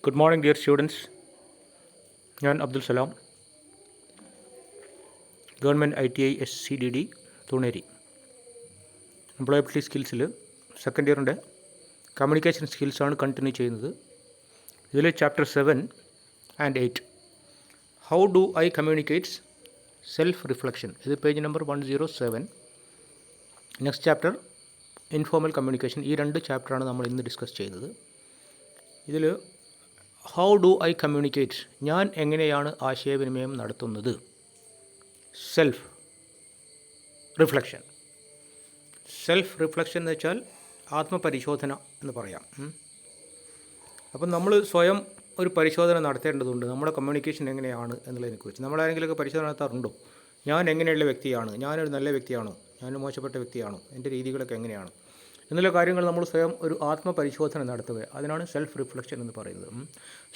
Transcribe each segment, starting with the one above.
Good morning, dear students. ഞാൻ Abdul Salam, government ITI SCDD Thuneri. Employability സ്കിൽസിൽ second ഇയറിൻ്റെ കമ്മ്യൂണിക്കേഷൻ സ്കിൽസാണ് കണ്ടിന്യൂ ചെയ്യുന്നത്. ഇതിൽ chapter 7 and 8 how do I communicates self reflection. ഇത് page number 107. Next chapter informal communication. ഈ രണ്ട് ചാപ്റ്ററാണ് നമ്മൾ ഇന്ന് ഡിസ്കസ് ചെയ്യുന്നത്. ഇതിൽ ഹൗ ഡു ഐ കമ്മ്യൂണിക്കേറ്റ്, ഞാൻ എങ്ങനെയാണ് ആശയവിനിമയം നടത്തുന്നത്. Self reflection. സെൽഫ് റിഫ്ലക്ഷൻ എന്ന് വെച്ചാൽ ആത്മപരിശോധന എന്ന് പറയാം. അപ്പം നമ്മൾ സ്വയം ഒരു പരിശോധന നടത്തേണ്ടതുണ്ട്. നമ്മുടെ കമ്മ്യൂണിക്കേഷൻ എങ്ങനെയാണ് എന്നുള്ളതിനെക്കുറിച്ച്. നമ്മളാരെങ്കിലുമൊക്കെ പരിശോധന നടത്താറുണ്ടോ? ഞാൻ എങ്ങനെയുള്ള വ്യക്തിയാണ്, ഞാനൊരു നല്ല വ്യക്തിയാണോ, ഞാനൊരു മോശപ്പെട്ട വ്യക്തിയാണോ, എൻ്റെ രീതികളൊക്കെ എങ്ങനെയാണ് എന്നുള്ള കാര്യങ്ങൾ നമ്മൾ സ്വയം ഒരു ആത്മപരിശോധന നടത്തുക. അതിനാണ് സെൽഫ് റിഫ്ലക്ഷൻ എന്ന് പറയുന്നത്.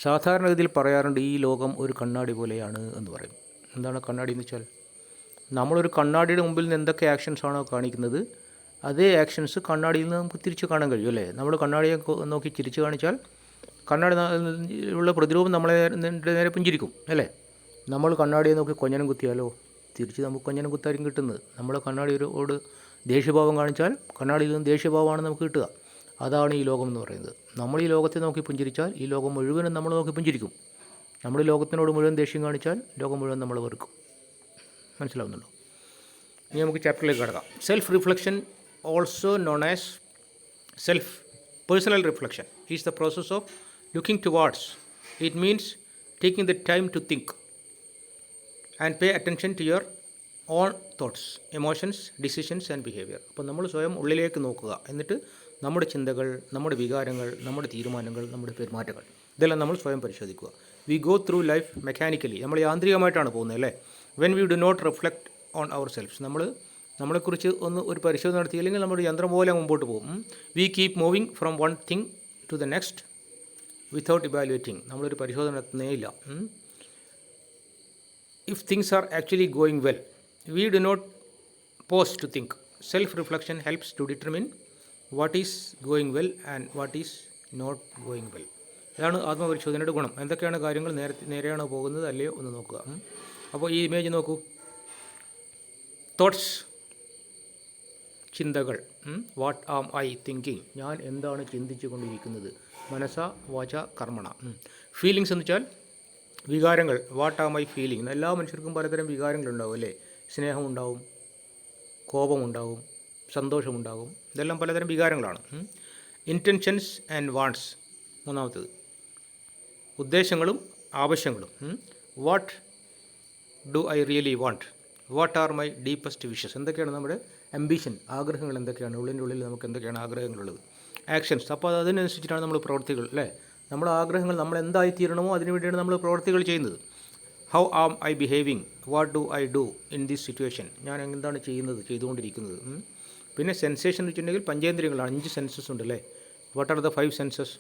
സാധാരണഗതിയിൽ പറയാറുണ്ട് ഈ ലോകം ഒരു കണ്ണാടി പോലെയാണ് എന്ന് പറയും. എന്താണ് കണ്ണാടി എന്ന് വെച്ചാൽ, നമ്മളൊരു കണ്ണാടിയുടെ മുമ്പിൽ നിന്ന് എന്തൊക്കെ ആക്ഷൻസ് ആണോ കാണിക്കുന്നത്, അതേ ആക്ഷൻസ് കണ്ണാടിയിൽ നിന്ന് നമുക്ക് തിരിച്ച് കാണാൻ കഴിയും അല്ലേ. നമ്മൾ കണ്ണാടിയെ നോക്കി ചിരിച്ച് കാണിച്ചാൽ കണ്ണാടി ഉള്ള പ്രതിരൂപം നമ്മളെ നേരെ പുഞ്ചിരിക്കും അല്ലേ. നമ്മൾ കണ്ണാടിയെ നോക്കി കൊഞ്ഞനം കുത്തിയാലോ തിരിച്ച് നമുക്ക് കൊഞ്ഞനം കുത്തായിരിക്കും കിട്ടുന്നത്. നമ്മൾ കണ്ണാടിയോട് ദേഷ്യഭാവം കാണിച്ചാൽ കണ്ണാടിയിൽ നിന്ന് ദേഷ്യഭാവമാണ് നമുക്ക് കിട്ടുക. അതാണ് ഈ ലോകം എന്ന് പറയുന്നത്. നമ്മൾ ഈ ലോകത്തെ നോക്കി പുഞ്ചിരിച്ചാൽ ഈ ലോകം മുഴുവനും നമ്മൾ നോക്കി പുഞ്ചിരിക്കും. നമ്മൾ ലോകത്തിനോട് മുഴുവൻ ദേഷ്യം കാണിച്ചാൽ ലോകം മുഴുവൻ നമ്മൾ വെറുക്കും. മനസ്സിലാവുന്നുണ്ടോ? ഇനി നമുക്ക് ചാപ്റ്ററിലേക്ക് കിടക്കാം. Self reflection, also known as self personal reflection, is the process of looking towards. It means taking the time to think and pay attention to your own thoughts, emotions, decisions and behaviour. അപ്പോൾ നമ്മൾ സ്വയം ഉള്ളിലേക്ക് നോക്കുക. എന്നിട്ട് നമ്മുടെ ചിന്തകൾ, നമ്മുടെ വികാരങ്ങൾ, നമ്മുടെ തീരുമാനങ്ങൾ, നമ്മുടെ പെരുമാറ്റങ്ങൾ ഇതെല്ലാം നമ്മൾ സ്വയം പരിശോധിക്കുക. We go through life mechanically. നമ്മൾ യാന്ത്രികമായിട്ടാണ് പോകുന്നത് അല്ലേ. When we do not reflect on our selves. നമ്മളെക്കുറിച്ച് ഒരു പരിശോധന നടത്തിയില്ലെങ്കിൽ നമ്മൾ യന്ത്രം പോലെ മുമ്പോട്ട് പോകും. We keep moving from one thing to the next without evaluating. നമ്മളൊരു പരിശോധന നടത്തുന്നേ ഇല്ല. If things are actually going well, we do not pause to think. Self-reflection helps to determine what is going well and what is not going well. ഇതാണ് ആത്മപരിശോധനയുടെ ഗുണം. എന്തൊക്കെയാണ് കാര്യങ്ങൾ നേരെയാണോ പോകുന്നത് അല്ലയോ ഒന്ന് നോക്കുക. അപ്പോൾ ഈ ഇമേജ് നോക്കൂ. തോട്ട്സ്, ചിന്തകൾ. വാട്ട് ആം ഐ തിങ്കിങ്, ഞാൻ എന്താണ് ചിന്തിച്ചു കൊണ്ടിരിക്കുന്നത്. മനസ്സ വാച കർമ്മണ. ഫീലിങ്സ് എന്ന് വെച്ചാൽ വികാരങ്ങൾ. What am I feeling. എല്ലാ മനുഷ്യർക്കും പലതരം വികാരങ്ങളുണ്ടാവും അല്ലേ. സ്നേഹമുണ്ടാവും, കോപമുണ്ടാവും, സന്തോഷമുണ്ടാകും. ഇതെല്ലാം പലതരം വികാരങ്ങളാണ്. ഇൻറ്റൻഷൻസ് ആൻഡ് വാണ്ട്സ്, മൂന്നാമത്തേത്. ഉദ്ദേശങ്ങളും ആവശ്യങ്ങളും. What do I really want, what are my deepest wishes. എന്തൊക്കെയാണ് നമ്മുടെ അംബിഷൻ, ആഗ്രഹങ്ങൾ എന്തൊക്കെയാണ്, ഉള്ളിൻ്റെ ഉള്ളിൽ നമുക്ക് എന്തൊക്കെയാണ് ആഗ്രഹങ്ങളുള്ളത്. ആക്ഷൻസ്, അപ്പോൾ അതിനനുസരിച്ചിട്ടാണ് നമ്മൾ പ്രവൃത്തികൾ അല്ലേ. നമ്മുടെ ആഗ്രഹങ്ങൾ നമ്മൾ എന്തായിത്തീരണമോ അതിനു വേണ്ടിയാണ് നമ്മൾ പ്രവൃത്തികൾ ചെയ്യുന്നത്. How am I behaving, what do I do in this situation, ഞാൻ എന്താണ് ചെയ്തുകൊണ്ടിരിക്കുന്നത്. പിന്നെ സെൻസേഷൻ എന്ന് വെച്ചിട്ടുണ്ടെങ്കിൽ പഞ്ചേന്ദ്രിയങ്ങളാണ്. 5 സെൻസസ് ഉണ്ട് അല്ലേ. What are the 5 senses?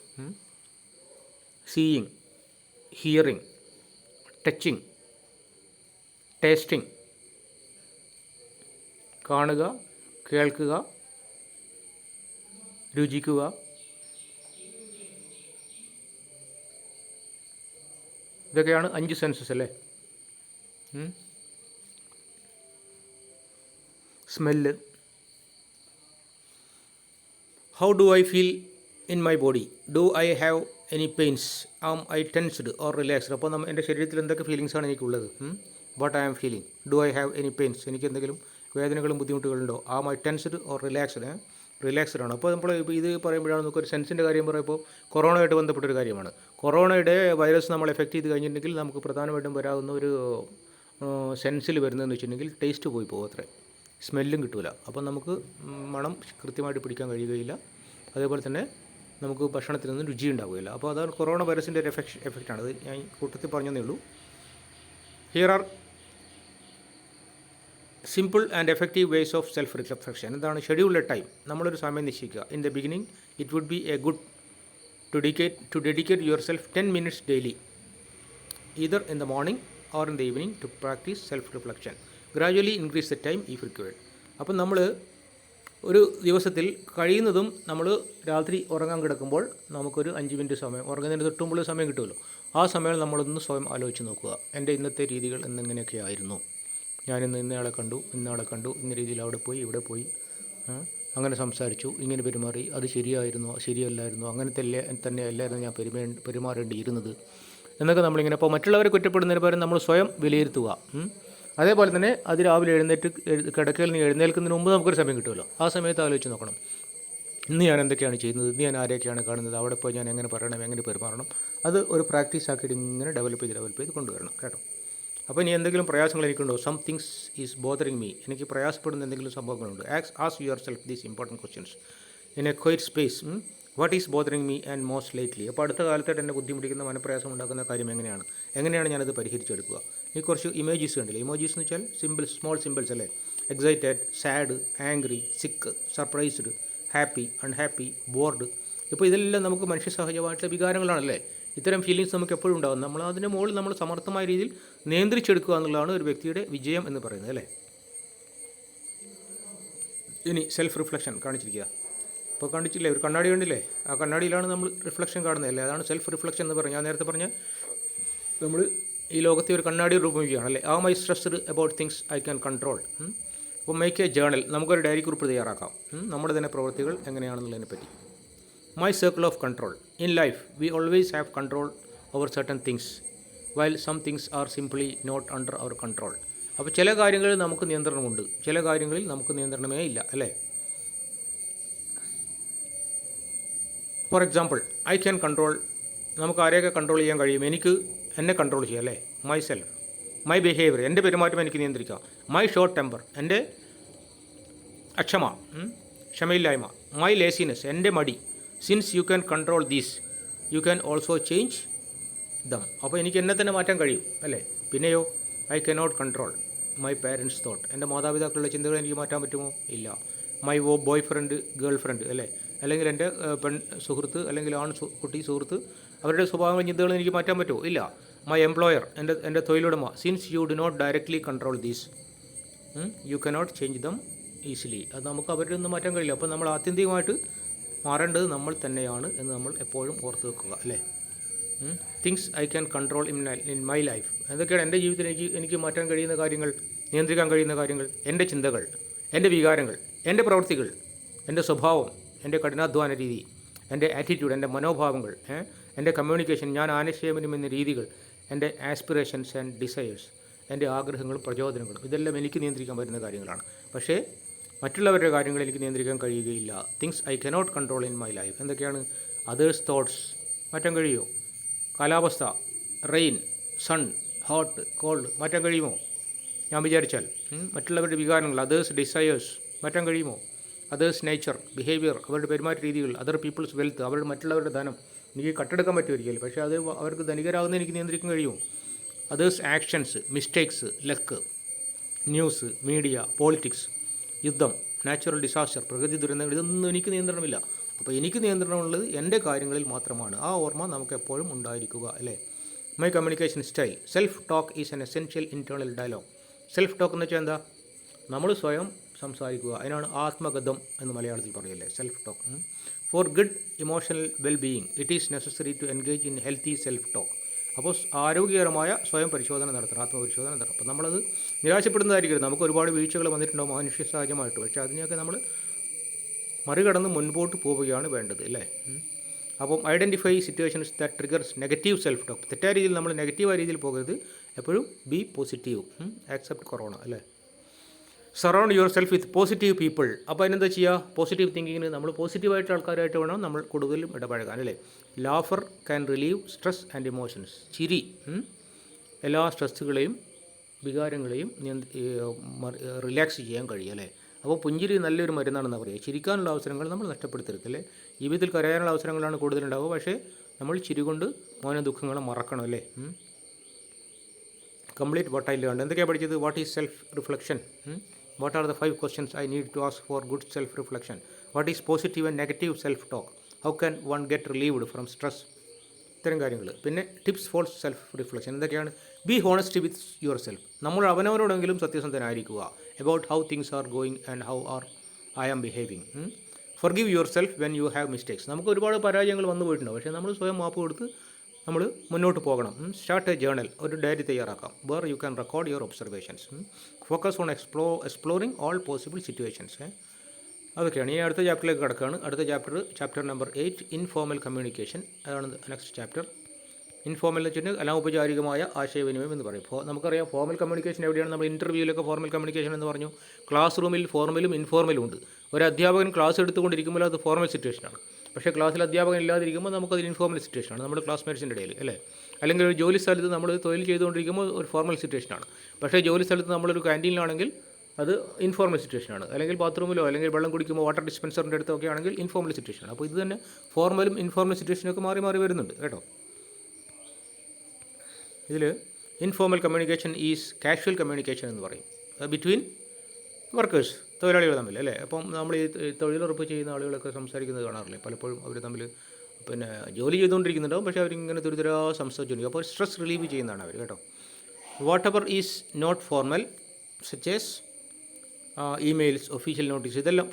Seeing, hearing, touching, tasting. കാണുക, കേൾക്കുക, രുചിക്കുക. ഇതൊക്കെയാണ് 5 സെൻസസ് അല്ലേ. Smell. How do I feel in my body, do I have any pains, am I tensed or relaxed. അപ്പോൾ എൻ്റെ ശരീരത്തിൽ എന്തൊക്കെ ഫീലിങ്സാണ് എനിക്കുള്ളത്. What I am feeling. Do I have any pains, എനിക്ക് എന്തെങ്കിലും വേദനകളും ബുദ്ധിമുട്ടുകളുണ്ടോ. Am I tensed or relaxed. Relaxed ആണ്. അപ്പോൾ നമ്മൾ ഇത് പറയുമ്പോഴാണ് നമുക്കൊരു സെൻസിൻ്റെ കാര്യം പറയുമ്പോൾ കൊറോണയായിട്ട് ബന്ധപ്പെട്ടൊരു കാര്യമാണ്. കൊറോണയുടെ വൈറസ് നമ്മൾ എഫക്റ്റ് ചെയ്ത് കഴിഞ്ഞിട്ടുണ്ടെങ്കിൽ നമുക്ക് പ്രധാനമായിട്ടും വരാവുന്ന ഒരു സെൻസിൽ വരുന്നതെന്ന് വെച്ചിട്ടുണ്ടെങ്കിൽ ടേസ്റ്റ് പോയി പോകും അത്രേ. സ്മെല്ലും കിട്ടില്ല. അപ്പം നമുക്ക് മണം കൃത്യമായിട്ട് പിടിക്കാൻ കഴിയുകയില്ല. അതേപോലെ തന്നെ നമുക്ക് ഭക്ഷണത്തിൽ നിന്നും രുചി ഉണ്ടാവുകയില്ല. അപ്പോൾ അതാണ് കൊറോണ വൈറസിൻ്റെ ഒരു എഫക്റ്റാണ്. അത് ഞാൻ കൂട്ടത്തിൽ പറഞ്ഞതേ ഉള്ളൂ. Here are simple and effective ways of self reflection. എന്താണ്? Scheduled time. നമ്മളൊരു സമയം നിശ്ചയിക്കുക. In the beginning it would be a good to dedicate yourself 10 minutes daily, either in the morning or in the evening, to practice self reflection. Gradually increase the time if required. അപ്പോൾ നമ്മൾ ഒരു ദിവസത്തിൽ കഴിയുന്നതും നമ്മൾ രാത്രി ഉറങ്ങാൻ കിടക്കുമ്പോൾ നമുക്കൊരു 5 മിനിറ്റ് സമയം, ഉറങ്ങുന്നതിന് തൊട്ട് മുമ്പ് സമയം കിട്ടുമല്ലോ, ആ സമയം നമ്മളൊന്ന് സ്വയം ആലോചിച്ച് നോക്കുക. എൻ്റെ ഇന്നത്തെ രീതികൾ എന്നിങ്ങനെയൊക്കെ ആയിരുന്നു. ഞാനിന്ന് ഇന്നയാളെ കണ്ടു, ഇന്ന രീതിയിൽ അവിടെ പോയി, ഇവിടെ പോയി, അങ്ങനെ സംസാരിച്ചു, ഇങ്ങനെ പെരുമാറി, അത് ശരിയായിരുന്നോ ശരിയല്ലായിരുന്നോ, അങ്ങനത്തെ തന്നെ അല്ലായിരുന്നു ഞാൻ പെരുമാറേണ്ടിയിരുന്നത് എന്നൊക്കെ നമ്മളിങ്ങനെ. അപ്പോൾ മറ്റുള്ളവരെ കുറ്റപ്പെടുന്നതിന് പകരം നമ്മൾ സ്വയം വിലയിരുത്തുക. അതേപോലെ തന്നെ അത് രാവിലെ കിടക്കയിൽ നിന്ന് എഴുന്നേൽക്കുന്നതിന് മുമ്പ് നമുക്കൊരു സമയം കിട്ടുമല്ലോ, ആ സമയത്ത് ആലോചിച്ച് നോക്കണം, ഇന്ന് ഞാൻ എന്തൊക്കെയാണ് ചെയ്യുന്നത്, ഇന്ന് ഞാൻ ആരെയൊക്കെയാണ് കാണുന്നത്, അവിടെ പോയി ഞാൻ എങ്ങനെ പറയണം, എങ്ങനെ പെരുമാറണം. അത് ഒരു പ്രാക്ടീസ് ആക്കിയിട്ട് ഇങ്ങനെ ഡെവലപ്പ് ചെയ്ത് കൊണ്ടുവരണം കേട്ടോ. അപ്പോൾ ഇനി എന്തെങ്കിലും പ്രയാസങ്ങൾ എനിക്കുണ്ടോ? Some things is bothering me. എനിക്ക് പ്രയാസപ്പെടുന്ന എന്തെങ്കിലും സംഭവങ്ങളുണ്ട്. Ask yourself these important questions in a quiet space. What is bothering me and most lately. അപ്പോൾ അടുത്ത കാലത്തായിട്ട് എന്നെ ബുദ്ധിമുട്ടിക്കുന്ന മനപ്രയാസം ഉണ്ടാക്കുന്ന കാര്യം എങ്ങനെയാണ് ഞാനത് പരിഹരിച്ചെടുക്കുക. ഈ കുറച്ച് ഇമേജസ് കണ്ടില്ലേ? ഇമോജീസ് എന്ന് വെച്ചാൽ സിമ്പിൾസ്, സ്മോൾ സിമ്പിൾസ് അല്ലേ? എക്സൈറ്റഡ്, സാഡ്, ആംഗ്രി, സിക്ക്, സർപ്രൈസ്ഡ്, ഹാപ്പി, അൺഹാപ്പി, ബോർഡ്. ഇപ്പോൾ ഇതെല്ലാം നമുക്ക് മനുഷ്യ സഹജമായിട്ടുള്ള വികാരങ്ങളാണല്ലേ? ഇത്തരം ഫീലിങ്സ് നമുക്ക് എപ്പോഴും ഉണ്ടാകും. നമ്മൾ അതിൻ്റെ മുകളിൽ നമ്മൾ സമർത്ഥമായ രീതിയിൽ നിയന്ത്രിച്ചെടുക്കുക എന്നുള്ളതാണ് ഒരു വ്യക്തിയുടെ വിജയം എന്ന് പറയുന്നത് അല്ലേ. ഇനി സെൽഫ് റിഫ്ലക്ഷൻ കാണിച്ചിരിക്കുക. ഇപ്പോൾ കണ്ടിട്ടില്ലേ, ഒരു കണ്ണാടി കണ്ടില്ലേ? ആ കണ്ണാടിയിലാണ് നമ്മൾ റിഫ്ലക്ഷൻ കാണുന്നത് അല്ലേ? അതാണ് സെൽഫ് റിഫ്ലക്ഷൻ എന്ന് പറഞ്ഞാൽ. ഞാൻ നേരത്തെ പറഞ്ഞ നമ്മൾ ഈ ലോകത്തെ ഒരു കണ്ണാടി രൂപീകരിക്കുകയാണ് അല്ലേ. ആ my stressed about things I can control. അപ്പോൾ മേക്ക് എ ജേണൽ, നമുക്കൊരു ഡയറി കുറിപ്പ് തയ്യാറാക്കാം നമ്മുടെ തന്നെ പ്രവൃത്തികൾ എങ്ങനെയാണെന്നുള്ളതിനെ പറ്റി. My circle of control. In life, we always have control over certain things, while some things are simply not under our control. അപ്പോൾ ചില കാര്യങ്ങളിൽ നമുക്ക് നിയന്ത്രണമുണ്ട്, ചില കാര്യങ്ങളിൽ നമുക്ക് നിയന്ത്രണമേ ഇല്ല അല്ലേ. For example, I can control. നമുക്ക് ആരെയൊക്കെ കൺട്രോൾ ചെയ്യാൻ കഴിയും? എന്നെ കൺട്രോൾ ചെയ്യാം അല്ലേ. മൈ സെൽഫ്, മൈ ബിഹേവിയർ, എൻ്റെ പെരുമാറ്റം എനിക്ക് നിയന്ത്രിക്കാം. മൈ ഷോർട്ട് ടെമ്പർ, എൻ്റെ ക്ഷമയില്ലായ്മ. മൈ ലേസിനെസ്, എൻ്റെ മടി. Since you can control these, you can also change dum. അപ്പോൾ എനിക്ക് എന്നെ തന്നെ മാറ്റാൻ കഴിയും അല്ലേ. പിന്നെയോ, I cannot control my parents thought. എൻ്റെ മാതാപിതാക്കളുടെ ചിന്തകൾ എനിക്ക് മാറ്റാൻ പറ്റുമോ? ഇല്ല. My boy friend, girl friend അല്ലേ, അല്ലെങ്കിൽ എൻ്റെ പെൺ സുഹൃത്ത് അല്ലെങ്കിൽ കുട്ടി സുഹൃത്ത്, അവരുടെ സ്വഭാവങ്ങളും ചിന്തകളും എനിക്ക് മാറ്റാൻ പറ്റുമോ? ഇല്ല. മൈ എംപ്ലോയർ, എൻ്റെ തൊഴിലുടമ. Since you do not directly control these, you cannot change them easily. അത് നമുക്ക് അവരുടെ ഒന്നും മാറ്റാൻ കഴിയില്ല. അപ്പോൾ നമ്മൾ ആത്യന്തികമായിട്ട് മാറേണ്ടത് നമ്മൾ തന്നെയാണ് എന്ന് നമ്മൾ എപ്പോഴും ഓർത്ത് വെക്കുക അല്ലേ. Things I can control in my life. എന്തൊക്കെയാണ് എൻ്റെ ജീവിതത്തിൽ എനിക്ക് മാറ്റാൻ കഴിയുന്ന കാര്യങ്ങൾ, നിയന്ത്രിക്കാൻ കഴിയുന്ന കാര്യങ്ങൾ? എൻ്റെ ചിന്തകൾ, എൻ്റെ വികാരങ്ങൾ, എൻ്റെ പ്രവൃത്തികൾ, എൻ്റെ സ്വഭാവം, എൻ്റെ കഠിനാധ്വാന രീതി, എൻ്റെ ആറ്റിറ്റ്യൂഡ്, എൻ്റെ മനോഭാവങ്ങൾ, എൻ്റെ കമ്മ്യൂണിക്കേഷൻ, ഞാൻ ആശയവിനിമയ രീതികൾ, എൻ്റെ ആസ്പിറേഷൻസ് ആൻഡ് ഡിസയേഴ്സ്, എൻ്റെ ആഗ്രഹങ്ങളും പ്രചോദനങ്ങളും. ഇതെല്ലാം എനിക്ക് നിയന്ത്രിക്കാൻ പറ്റുന്ന കാര്യങ്ങളാണ്. പക്ഷേ മറ്റുള്ളവരുടെ കാര്യങ്ങൾ എനിക്ക് നിയന്ത്രിക്കാൻ കഴിയുകയില്ല. Things I cannot control in my life. എന്തൊക്കെയാണ്? അതേഴ്സ് തോട്ട്സ് മാറ്റാൻ കഴിയുമോ? കാലാവസ്ഥ, റെയിൻ, സൺ, ഹോട്ട്, കോൾഡ് മാറ്റാൻ കഴിയുമോ ഞാൻ വിചാരിച്ചാൽ? മറ്റുള്ളവരുടെ വികാരങ്ങൾ, അതേഴ്സ് ഡിസയേഴ്സ് മാറ്റാൻ കഴിയുമോ? അതേഴ്സ് നേച്ചർ, ബിഹേവിയർ, അവരുടെ പെരുമാറ്റ രീതികൾ, അതർ പീപ്പിൾസ് വെൽത്ത്, മറ്റുള്ളവരുടെ ധനം എനിക്ക് കട്ടെടുക്കാൻ പറ്റുമായിരിക്കില്ല, പക്ഷേ അത് അവർക്ക് ധനികരാകുന്ന എനിക്ക് നിയന്ത്രിക്കാൻ കഴിയുമോ? Others actions, mistakes, luck, news, media, politics, യുദ്ധം, നാച്ചുറൽ ഡിസാസ്റ്റർ, പ്രകൃതി ദുരന്തങ്ങൾ, ഇതൊന്നും എനിക്ക് നിയന്ത്രണമില്ല. അപ്പോൾ എനിക്ക് നിയന്ത്രണമുള്ളത് എൻ്റെ കാര്യങ്ങളിൽ മാത്രമാണ്. ആ ഓർമ്മ നമുക്ക് എപ്പോഴും ഉണ്ടായിരിക്കുക അല്ലേ. My communication style. Self talk is an essential internal dialogue. Self talk എന്ന് വെച്ചാൽ എന്താ? നമ്മൾ സ്വയം സംസാരിക്കുക. അതിനാണ് ആത്മഗതം എന്ന് മലയാളത്തിൽ പറയല്ലേ, self talk. For good emotional wellbeing it is necessary to engage in healthy self talk. അപ്പോൾ ആരോഗ്യകരമായ സ്വയം പരിശോധന നടത്തണം, ആത്മപരിശോധന നടത്തണം. അപ്പോൾ നമ്മളത് നിരാശപ്പെടുന്നതായിരിക്കും. നമുക്ക് ഒരുപാട് വീഴ്ചകൾ വന്നിട്ടുണ്ടാവും മനുഷ്യ സഹജമായിട്ട്. പക്ഷേ അതിനെയൊക്കെ നമ്മൾ മറികടന്ന് മുൻപോട്ട് പോവുകയാണ് വേണ്ടത് അല്ലേ. അപ്പം identify situations that triggers negative self talk. തെറ്റായ രീതിയിൽ നമ്മൾ നെഗറ്റീവായ രീതിയിൽ പോകരുത്. എപ്പോഴും ബി പോസിറ്റീവ്. ആക്സെപ്റ്റ് കൊറോണ അല്ലേ. Surround yourself with positive people. അപ്പോൾ അതിനെന്താ ചെയ്യുക? പോസിറ്റീവ് തിങ്കിങ്ങിന് നമ്മൾ പോസിറ്റീവായിട്ട് ആൾക്കാരായിട്ട് വേണം നമ്മൾ കൂടുതലും ഇടപഴകാൻ അല്ലേ. Laughter can relieve stress and emotions. ചിരി എല്ലാ സ്ട്രെസ്സുകളെയും വികാരങ്ങളെയും റിലാക്സ് ചെയ്യാൻ കഴിയും അല്ലേ. അപ്പോൾ പുഞ്ചിരി നല്ലൊരു മരുന്നാണെന്ന് പറയുക. ചിരിക്കാനുള്ള അവസരങ്ങൾ നമ്മൾ നഷ്ടപ്പെടുത്തരുത് അല്ലേ. ജീവിതത്തിൽ കരയാനുള്ള അവസരങ്ങളാണ് കൂടുതലുണ്ടാവുക, പക്ഷേ നമ്മൾ ചിരി കൊണ്ട് മൗന ദുഃഖങ്ങളെ മറക്കണം അല്ലേ. Complete what I learned. എന്തൊക്കെയാണ് പഠിച്ചത്? What is self reflection? What are the 5 questions I need to ask for good self reflection? What is positive and negative self talk? How can one get relieved from stress? ഇത്തരം കാര്യങ്ങൾ. പിന്നെ tips for self reflection എന്തൊക്കെയാണ്? Be honest with yourself. നമ്മൾ അവനവരോടെങ്കിലും സത്യസന്ധനായിരിക്കുക. About how things are going and how are I am behaving. Forgive yourself when you have mistakes. നമുക്ക് ഒരുപാട് പരാജയങ്ങൾ വന്നു പോയിട്ടുണ്ട്, പക്ഷേ നമ്മൾ സ്വയം മാപ്പ് കൊടുത്ത് നമ്മൾ മുന്നോട്ട് പോകണം. സ്റ്റാർട്ട് എ ജേണൽ, ഒരു ഡയറി തയ്യാറാക്കാം. Where you can record your observations. Focus on exploring all possible situations. അതൊക്കെയാണ്. ഇനി അടുത്ത ചാപ്റ്ററിലേക്ക് കിടക്കുകയാണ്. അടുത്ത ചാപ്റ്റർ നമ്പർ 8, ഇൻഫോർമൽ കമ്മ്യൂണിക്കേഷൻ. അതാണ് നെക്സ്റ്റ് ചാപ്റ്റർ. ഇൻഫോർമൽ എന്ന് വെച്ചിട്ടുണ്ടെങ്കിൽ അനൗപചാരികമായ ആശയവിനിമയം എന്ന് പറയും. നമുക്കറിയാം ഫോർമൽ കമ്മ്യൂണിക്കേഷൻ എവിടെയാണ്. നമ്മൾ ഇൻ്റർവ്യൂവിലൊക്കെ ഫോർമൽ കമ്മ്യൂണിക്കേഷൻ എന്ന് പറഞ്ഞു. ക്ലാസ് റൂമിൽ ഫോർമലും ഇൻഫോർമലും ഉണ്ട്. ഒരു അധ്യാപകൻ ക്ലാസ് എടുത്തുകൊണ്ടിരിക്കുമ്പോൾ അത് ഫോർമൽ സിറ്റുവേഷനാണ്. പക്ഷേ ക്ലാസ്സിൽ അധ്യാപകൻ ഇല്ലാതിരിക്കുമ്പോൾ നമുക്കത് ഇൻഫോർമൽ സിറ്റുവേഷനാണ്, നമ്മുടെ ക്ലാസ്മേറ്റ്സിൻ്റെ ഇടയിൽ അല്ലേ. അല്ലെങ്കിൽ ഒരു ജോലി സ്ഥലത്ത് നമ്മൾ തൊഴിൽ ചെയ്തുകൊണ്ടിരിക്കുമ്പോൾ ഒരു ഫോർമൽ സിറ്റുവേഷനാണ്. പക്ഷേ ജോലി സ്ഥലത്ത് നമ്മളൊരു ക്യാൻറ്റീനിലാണെങ്കിൽ അത് ഇൻഫോർമൽ സിറ്റുവേഷനാണ്. അല്ലെങ്കിൽ ബാത്റൂമിലോ അല്ലെങ്കിൽ വെള്ളം കുടിക്കുമ്പോൾ വാട്ടർ ഡിസ്പെൻസറിൻ്റെ അടുത്തൊക്കെ ആണെങ്കിൽ ഇൻഫോർമൽ സിറ്റുവേഷനാണ്. അപ്പോൾ ഇത് തന്നെ ഫോർമലും ഇൻഫോർമൽ സിറ്റുവേഷനൊക്കെ മാറി മാറി വരുന്നുണ്ട് കേട്ടോ. ഇതിൽ informal communication is casual communication എന്ന് പറയും, ബിറ്റ്വീൻ വർക്കേഴ്സ്, തൊഴിലാളികൾ തമ്മിൽ അല്ലേ. അപ്പം നമ്മൾ ഈ തൊഴിലുറപ്പ് ചെയ്യുന്ന ആളുകളൊക്കെ സംസാരിക്കുന്നത് കാണാറില്ലേ പലപ്പോഴും. അവർ തമ്മിൽ പിന്നെ ജോലി ചെയ്തുകൊണ്ടിരിക്കുന്നുണ്ടാവും, പക്ഷേ അവരിങ്ങനെ തുരിതരാ സംസാരിച്ചുകൊണ്ടിരിക്കും. അപ്പോൾ സ്ട്രെസ് റിലീവ് ചെയ്യുന്നതാണ് അവർ കേട്ടോ. Whatever is not formal such as emails, official notice, ഇതെല്ലാം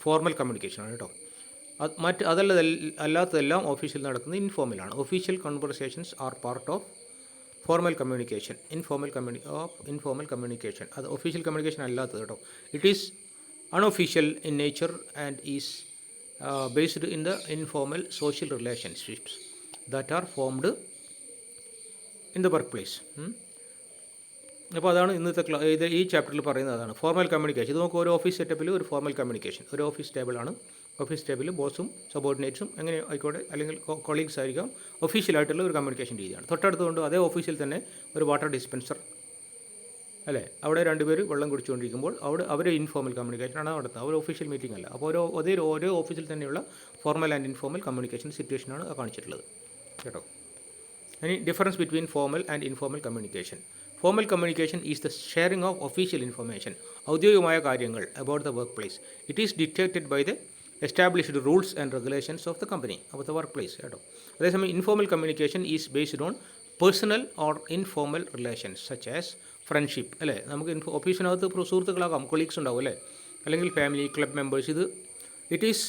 ഫോർമൽ കമ്മ്യൂണിക്കേഷനാണ് കേട്ടോ. അല്ലാത്തതെല്ലാം ഓഫീസിൽ നടക്കുന്നത് ഇൻഫോർമലാണ്. Official conversations are part of formal communication. Informal communication അത് ഒഫീഷ്യൽ കമ്മ്യൂണിക്കേഷൻ അല്ലാത്തത് കേട്ടോ. It is unofficial in nature and is based in the informal social relationships that are formed in the work place. അപ്പോൾ അതാണ് ഇന്നത്തെ ഈ ചാപ്റ്ററിൽ പറയുന്നത്. അതാണ് ഫോർമൽ കമ്മ്യൂണിക്കേഷൻ. ഇത് നമുക്ക് ഒരു ഓഫീസ് സെറ്റപ്പിൽ ഒരു ഫോർമൽ കമ്മ്യൂണിക്കേഷൻ, ഒരു ഓഫീസ് ടേബിളാണ്. ഓഫീസ് ടേബിളിൽ ബോസും സബോർഡിനേറ്റ്സും എങ്ങനെ ആയിക്കോട്ടെ, അല്ലെങ്കിൽ കൊളീഗ്സ് ആയിരിക്കാം, ഒഫീഷ്യലായിട്ടുള്ള ഒരു കമ്മ്യൂണിക്കേഷൻ രീതിയാണ്. തൊട്ടടുത്തുകൊണ്ട് അതേ ഓഫീസിൽ തന്നെ ഒരു വാട്ടർ ഡിസ്പെൻസർ അല്ലേ, അവിടെ രണ്ടുപേർ വെള്ളം കുടിച്ചുകൊണ്ടിരിക്കുമ്പോൾ അവർ ഇൻഫോർമൽ കമ്മ്യൂണിക്കേഷനാണ് നടത്തുന്നത്, അവർ ഒഫീഷ്യൽ മീറ്റിംഗ് അല്ല. അപ്പോൾ ഓരോ ഓഫീസിൽ തന്നെയുള്ള ഫോർമൽ ആൻഡ് ഇൻഫോർമൽ കമ്മ്യൂണിക്കേഷൻ സിറ്റുവേഷനാണ് കാണിച്ചിട്ടുള്ളത് കേട്ടോ. ഇനി difference between formal and informal communication. Formal communication is the sharing of official information, ഔദ്യോഗികമായ കാര്യങ്ങൾ about the work place. It is dictated by the established rules and regulations of the company of the work place കേട്ടോ. അതേസമയം informal communication is based on personal or informal relations such as friendship അല്ലേ. നമുക്ക് ഓഫീസിനകത്ത് സുഹൃത്തുക്കളാകാം, colleagues ഉണ്ടാവും അല്ലേ, അല്ലെങ്കിൽ family, club members. It is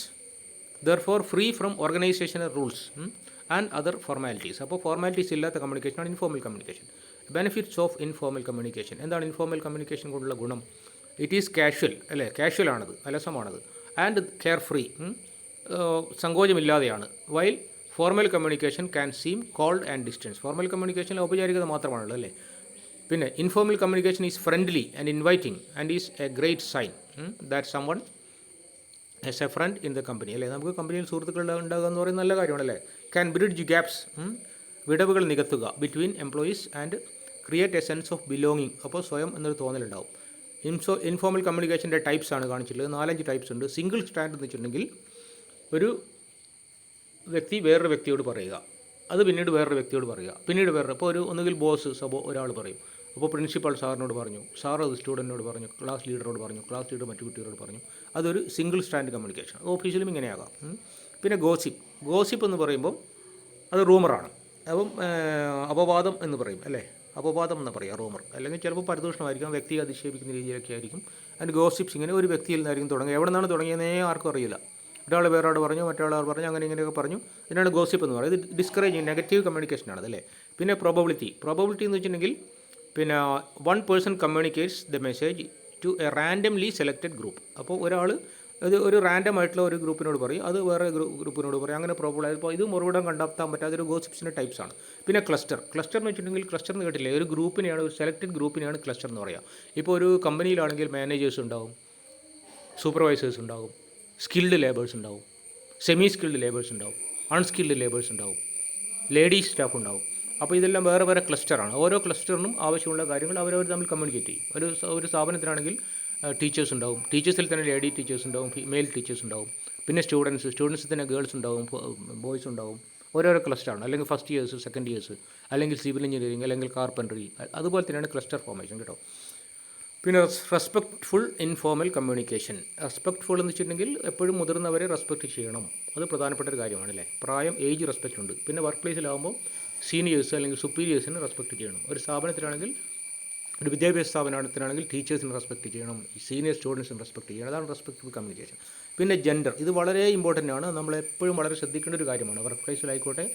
therefore free from organisational rules and other formalities. അപ്പോൾ ഫോർമാലിറ്റീസ് ഇല്ലാത്ത കമ്മ്യൂണിക്കേഷനാണ് informal communication. Benefits of informal communication. എന്താണ് ഇൻഫോർമൽ കമ്മ്യൂണിക്കേഷൻ കൊണ്ടുള്ള ഗുണം? ഇറ്റ് ഈസ് കാഷ്വൽ അല്ലേ, കാഷ്വലാണത്, അലസമാണത്. ആൻഡ് കെയർ ഫ്രീ, സങ്കോചമില്ലാതെയാണ്. While formal communication can seem cold and distance. Formal കമ്മ്യൂണിക്കേഷനിൽ ഔപചാരികത മാത്രമാണല്ലോ അല്ലേ. പിന്നെ informal communication is friendly and inviting and is a great sign that someone as a friend in the company അല്ലേ. നമുക്ക് കമ്പനിയിൽ സുഹൃത്തുക്കൾ ഉണ്ടാകുക എന്ന് പറയുന്നത് നല്ല കാര്യമാണല്ലേ. ക്യാൻ ബ്രിഡ്ജ് ഗ്യാപ്സ്, വിടവുകൾ നികത്തുക, between employees and create a sense of belonging. അപ്പോൾ സ്വയം എന്നൊരു തോന്നലുണ്ടാവും. ഇൻഫോർമൽ കമ്മ്യൂണിക്കേഷൻ്റെ ടൈപ്സ് ആണ് കാണിച്ചിട്ടുള്ളത്. 4-5 ടൈപ്സ് ഉണ്ട്. സിംഗിൾ സ്റ്റാൻഡ് എന്ന് വെച്ചിട്ടുണ്ടെങ്കിൽ ഒരു വ്യക്തി വേറൊരു വ്യക്തിയോട് പറയുക, അത് പിന്നീട് വേറൊരു വ്യക്തിയോട് പറയുക, പിന്നീട് ഇപ്പോൾ ഒന്നുകിൽ ബോസ് ഒരാൾ പറയും, അപ്പോൾ പ്രിൻസിപ്പൽ സാറിനോട് പറഞ്ഞു, സാർ അത് സ്റ്റുഡൻറ്റിനോട് പറഞ്ഞു, ക്ലാസ് ലീഡറോട് പറഞ്ഞു, ക്ലാസ് ലീഡർ മറ്റു കുട്ടികളോട് പറഞ്ഞു. അതൊരു സിംഗിൾ സ്റ്റാൻഡ് കമ്മ്യൂണിക്കേഷൻ. ഓഫീസിലും ഇങ്ങനെയാകാം. പിന്നെ ഗോസിപ്പ് എന്ന് പറയുമ്പോൾ അത് റൂമറാണ്. അപ്പം അപവാദം എന്ന് പറയും അല്ലേ, അപവാദം എന്ന് പറയുക റൂമർ. അല്ലെങ്കിൽ ചിലപ്പോൾ പരദൂഷണമായിരിക്കും, വ്യക്തിയെ അധിക്ഷേപിക്കുന്ന രീതിയിലൊക്കെ ആയിരിക്കും. ആൻഡ് ഗോസിപ്സ് ഇങ്ങനെ ഒരു വ്യക്തിയിൽ നിന്നായിരിക്കും തുടങ്ങുക. എവിടെ നിന്നാണ് തുടങ്ങിയതെന്നേ ആർക്കും അറിയില്ല. ഒരാൾ വേറെ പറഞ്ഞു, മറ്റൊരാൾ പറഞ്ഞു, അങ്ങനെ ഇങ്ങനെയൊക്കെ പറഞ്ഞു. ഇതിനാണ് ഗോസിപ്പ് എന്ന് പറയുന്നത്. ഇത് ഡിസ്കറേജിങ് നെഗറ്റീവ് കമ്മ്യൂണിക്കേഷനാണ് അതല്ലേ. പിന്നെ പ്രോബബിലിറ്റി എന്ന് വെച്ചിട്ടുണ്ടെങ്കിൽ പിന്നെ one person communicates the message to a randomly selected group. അപ്പോൾ ഒരാൾ ഒരു റാൻഡം ആയിട്ടുള്ള ഒരു ഗ്രൂപ്പിനോട് പറയും, അത് വേറെ ഗ്രൂപ്പിനോട് പറയും, അങ്ങനെ പ്രോബ്ലം. അപ്പോൾ ഇത് മറുപടം കണ്ടെത്താൻ പറ്റാത്തൊരു ഗോസിപ്സിൻ്റെ ടൈപ്സാണ്. പിന്നെ ക്ലസ്റ്റർ എന്ന് വെച്ചിട്ടുണ്ടെങ്കിൽ ക്ലസ്റ്റർ എന്ന് കേട്ടില്ലേ, ഒരു ഗ്രൂപ്പിനെയാണ്, ഒരു സെലക്റ്റഡ് ഗ്രൂപ്പിനെയാണ് ക്ലസ്റ്റർ എന്ന് പറയുക. ഇപ്പോൾ ഒരു കമ്പനിയിലാണെങ്കിൽ മാനേജേഴ്സ് ഉണ്ടാവും, സൂപ്പർവൈസേഴ്സ് ഉണ്ടാവും, സ്കിൽഡ് ലേബേഴ്സ് ഉണ്ടാവും, സെമി സ്കിൽഡ് ലേബേഴ്സ് ഉണ്ടാവും, അൺസ്കിൽഡ് ലേബേഴ്സ് ഉണ്ടാവും, ലേഡീസ് സ്റ്റാഫ് ഉണ്ടാവും. അപ്പോൾ ഇതെല്ലാം വേറെ വേറെ ക്ലസ്റ്ററാണ്. ഓരോ ക്ലസ്റ്ററിനും ആവശ്യമുള്ള കാര്യങ്ങൾ അവരവർ തമ്മിൽ കമ്മ്യൂണിക്കേറ്റ് ചെയ്യും. ഒരു സ്ഥാപനത്തിലാണെങ്കിൽ ടീച്ചേഴ്സ് ഉണ്ടാവും, ടീച്ചേഴ്സിൽ തന്നെ ലേഡി ടീച്ചേഴ്സ് ഉണ്ടാവും, ഫീമെയിൽ ടീച്ചേഴ്സ് ഉണ്ടാവും. പിന്നെ സ്റ്റുഡൻസിൽ തന്നെ ഗേൾസ് ഉണ്ടാവും, ബോയ്സ് ഉണ്ടാവും. ഓരോരോ ക്ലസ്റ്ററാണ്. അല്ലെങ്കിൽ ഫസ്റ്റ് ഇയേഴ്സ്, സെക്കൻഡ് ഇയേഴ്സ്, അല്ലെങ്കിൽ സിവിൽ എഞ്ചിനീയറിംഗ്, അല്ലെങ്കിൽ കാർപ്പൻട്രി. അതുപോലെ തന്നെയാണ് ക്ലസ്റ്റർ ഫോർമേഷൻ കേട്ടോ. പിന്നെ റെസ്പെക്റ്റ്ഫുൾ ഇൻഫോർമൽ കമ്മ്യൂണിക്കേഷൻ. റെസ്പെക്റ്റ്ഫുൾ എന്ന് വെച്ചിട്ടുണ്ടെങ്കിൽ എപ്പോഴും മുതിർന്നവരെ റെസ്പെക്റ്റ് ചെയ്യണം. അത് പ്രധാനപ്പെട്ട ഒരു കാര്യമാണല്ലേ. പ്രായം, ഏജ് റെസ്പെക്റ്റ് ഉണ്ട്. പിന്നെ വർക്ക് പ്ലേസിലാകുമ്പോൾ സീനിയേഴ്സ് അല്ലെങ്കിൽ സുപ്പീരിയേഴ്സിന് റെസ്പെക്റ്റ് ചെയ്യണം. ഒരു സ്ഥാപനത്തിലാണെങ്കിൽ ഒരു വിദ്യാഭ്യാസ സ്ഥാപനത്തിനാണെങ്കിൽ ടീച്ചേഴ്സിനെ റെസ്പെക്റ്റ് ചെയ്യണം, സീനിയർ സ്റ്റുഡൻസിനെ റെസ്പെക്റ്റ് ചെയ്യണം. അതാണ് റെസ്പെക്ട്ഫുൾ കമ്മ്യൂണിക്കേഷൻ. പിന്നെ ജെൻഡർ, ഇത് വളരെ ഇമ്പോർട്ടൻ്റ് ആണ്. നമ്മളെപ്പോഴും വളരെ ശ്രദ്ധിക്കേണ്ട ഒരു കാര്യമാണ്. വർക്ക് പ്ലേസിലായിക്കോട്ടെ,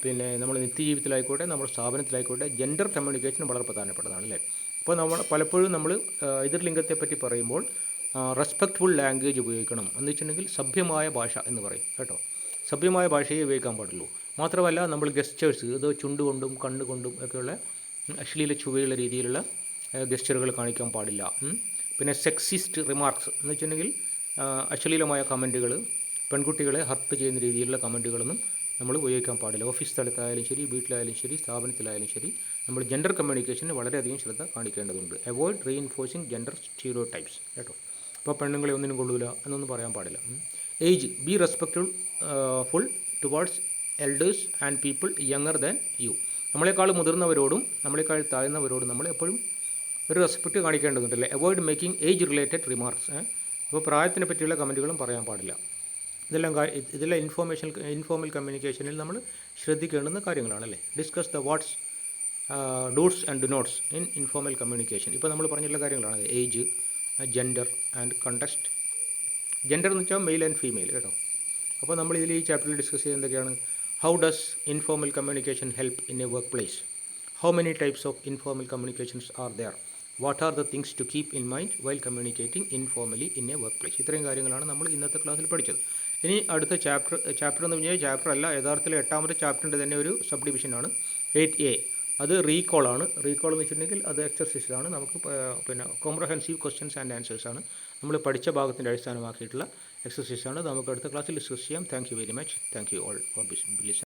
പിന്നെ നമ്മൾ നിത്യജീവിതത്തിലായിക്കോട്ടെ, നമ്മുടെ സ്ഥാപനത്തിലായിക്കോട്ടെ, ജെൻഡർ കമ്മ്യൂണിക്കേഷൻ വളരെ പ്രധാനപ്പെട്ടതാണ് അല്ലേ. അപ്പോൾ പലപ്പോഴും നമ്മൾ എതിർലിംഗത്തെപ്പറ്റി പറയുമ്പോൾ റെസ്പെക്റ്റ്ഫുൾ ലാംഗ്വേജ് ഉപയോഗിക്കണം. എന്ന് വെച്ചിട്ടുണ്ടെങ്കിൽ സഭ്യമായ ഭാഷ എന്ന് പറയും കേട്ടോ. സഭ്യമായ ഭാഷയെ ഉപയോഗിക്കാൻ പാടുള്ളൂ. മാത്രമല്ല നമ്മൾ ഗസ്റ്റേഴ്സ്, ഇത് ചുണ്ടുകൊണ്ടും കണ്ണുകൊണ്ടും ഒക്കെയുള്ള അശ്ലീല ചുവയുള്ള രീതിയിലുള്ള ഗസ്റ്ററുകൾ കാണിക്കാൻ പാടില്ല. പിന്നെ സെക്സിസ്റ്റ് റിമാർക്സ് എന്ന് വെച്ചിട്ടുണ്ടെങ്കിൽ അശ്ലീലമായ കമൻറ്റുകൾ, പെൺകുട്ടികളെ ഹർട്ട് ചെയ്യുന്ന രീതിയിലുള്ള കമൻറ്റുകളൊന്നും നമ്മൾ ഉപയോഗിക്കാൻ പാടില്ല. ഓഫീസ് സ്ഥലത്തായാലും ശരി, വീട്ടിലായാലും ശരി, സ്ഥാപനത്തിലായാലും ശരി, നമ്മൾ ജെൻഡർ കമ്മ്യൂണിക്കേഷന് വളരെയധികം ശ്രദ്ധ കാണിക്കേണ്ടതുണ്ട്. അവോയ്ഡ് റീഇൻഫോഴ്സിങ് ജെൻഡർ സ്റ്റീരിയോടൈപ്സ് കേട്ടോ. അപ്പോൾ പെണ്ണുങ്ങളെ ഒന്നിനും കൊള്ളൂല എന്നൊന്നും പറയാൻ പാടില്ല. Age, be respectful full towards elders and people younger than you. നമ്മളെക്കാൾ മുതിർന്നവരോടും നമ്മളെക്കാൾ താഴ്ന്നവരോടും നമ്മൾ എപ്പോഴും ഒരു റെസ്പെക്റ്റ് കാണിക്കേണ്ടതുണ്ടല്ലേ. Avoid making age related remarks. അപ്പോൾ പ്രായത്തിനെ പറ്റിയുള്ള കമൻറ്റുകളും പറയാൻ പാടില്ല. ഇതെല്ലാം ഇൻഫോർമൽ കമ്മ്യൂണിക്കേഷനിൽ നമ്മൾ ശ്രദ്ധിക്കേണ്ടുന്ന കാര്യങ്ങളാണല്ലേ. Discuss the whats dos and do nots in informal communication. ഇപ്പോൾ നമ്മൾ പറഞ്ഞിട്ടുള്ള കാര്യങ്ങളാണ് age, gender and context. Gender എന്ന് വെച്ചാൽ മെയിൽ ആൻഡ് ഫീമെയിൽ കേട്ടോ. അപ്പോൾ നമ്മൾ ഇതിൽ ഈ ചാപ്റ്ററിൽ ഡിസ്കസ് ചെയ്യുന്നത് എന്തൊക്കെയാണ്? How does informal communication help in a work place? How many types of informal communications are there? What are the things to keep in mind while communicating informally in a work place? ഇത്രയും കാര്യങ്ങളാണ് നമ്മൾ ഇന്നത്തെ ക്ലാസ്സിൽ പഠിച്ചത്. ഇനി അടുത്ത chapter എന്ന് പറഞ്ഞാൽ ചാപ്റ്റർ അല്ല, യഥാർത്ഥത്തിൽ 8ാമത്തെ ചാപ്റ്ററിൻ്റെ തന്നെ ഒരു സബ് ഡിവിഷനാണ് 8A. അത് റീകോളാണ്. റീകോൾ എന്ന് വെച്ചിട്ടുണ്ടെങ്കിൽ അത് എക്സർസൈസിലാണ്. നമുക്ക് പിന്നെ കോംപ്രഹെൻസീവ് ക്വസ്റ്റ്യൻസ് ആൻഡ് ആൻസേഴ്സാണ്. നമ്മൾ പഠിച്ച ഭാഗത്തിൻ്റെ അടിസ്ഥാനമാക്കിയിട്ടുള്ള എക്സർസൈസാണ്. നമുക്ക് അടുത്ത ക്ലാസ്സിൽ ഡിസ്കസ് ചെയ്യാം. Thank you very much. Thank you all for listening.